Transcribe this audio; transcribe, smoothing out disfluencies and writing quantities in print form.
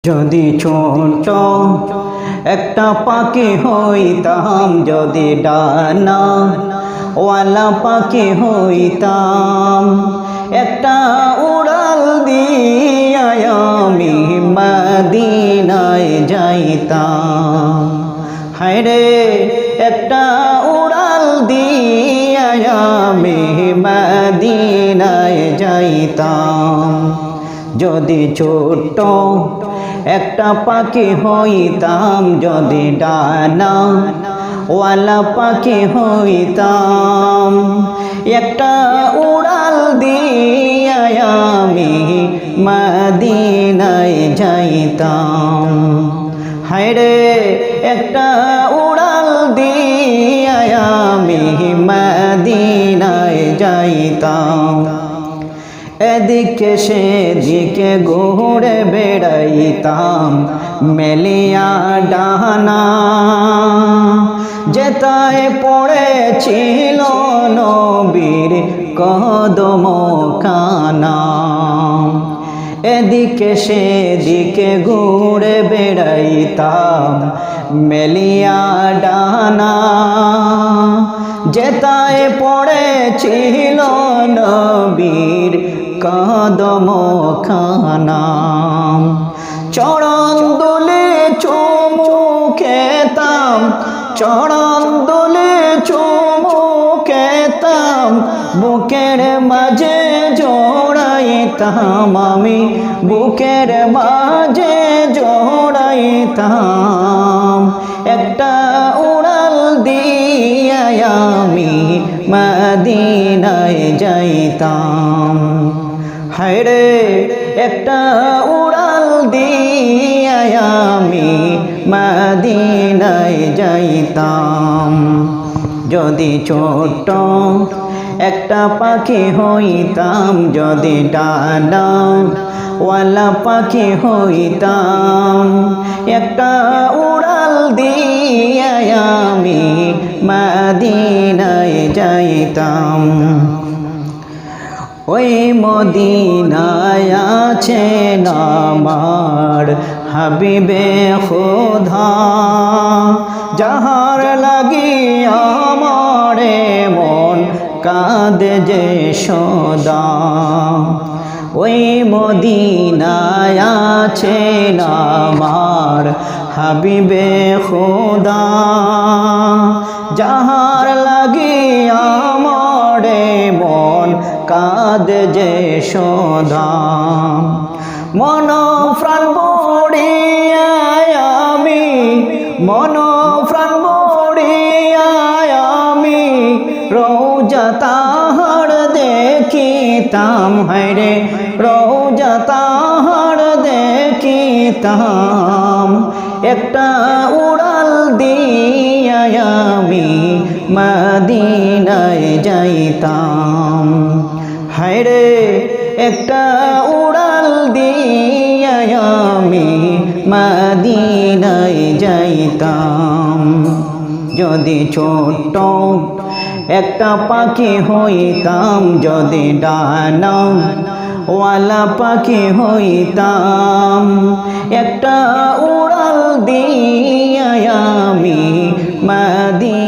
যদি ছোট একটা পাখি হইতাম, যদি ডানা ওয়ালা পাখি হইতাম, একটা উড়াল দিয়া আমি মদিনায় যাইতাম। হায়রে একটা উড়াল দিয়া আমি মদিনায় যাইতাম। যদি ছোট একটা পাখি হইতাম, যদি ডানা ওয়ালা পাখি হইতাম, একটা উড়াল দিয়া আমি মদিনায় যাইতাম। হায়রে একটা উড়াল দিয়া আমি মদিনায় যাইতাম। এদিকে সেদিকে ঘুরে বেড়াইতাম মেলিয়া ডানা, যেতায় পড়েছিল নবীর কদম খানা। এদিকে সেদিকে ঘুরে বেড়াইতাম মেলিয়া ডানা, যেতায় পড়েছিল নবীর কদম খানা। চরণ দুলে চুমু খেতাম, চরণ দুলে চুমু খেতাম, বুকের মাঝে জড়াইতাম আমি, বুকের মাঝে জড়াইতাম। একটা উড়াল দিয়া আমি মদিনায় যাইতাম। হায়রে একটা উড়াল দিয়া আমি মদিনায় যাইতাম। যদি ছোট একটা পাখি হইতাম, যদি ডানা ওয়ালা পাখি হইতাম, একটা উড়াল দিয়া আমি মদিনায় যাইতাম। ওই মদিনায় আছেন আমার হাবিবে খোদা, যাহার লাগি আমার মন কাঁদে যে সদা। ওই মদিনায় আছেন আমার হাবিবে খোদা, যাহার লাগি আমার মন কাঁদে যে সদা। মন প্রাণ ভরিয়া আমি, মন প্রাণ ভরিয়া আমি রওজা তাহার দেখিতাম। হায়রে রওজা তাহার দেখিতাম। একটা উড়াল দিয়া আমি মদিনায় যাইতাম। হায়রে একটা উড়াল দিয়া আমি মদিনায় যাইতাম। যদি ছোট একটা পাখি হইতাম, যদি ডানা ওয়ালা পাখি হইতাম, একটা উড়াল দিয়া আমি মদিনায়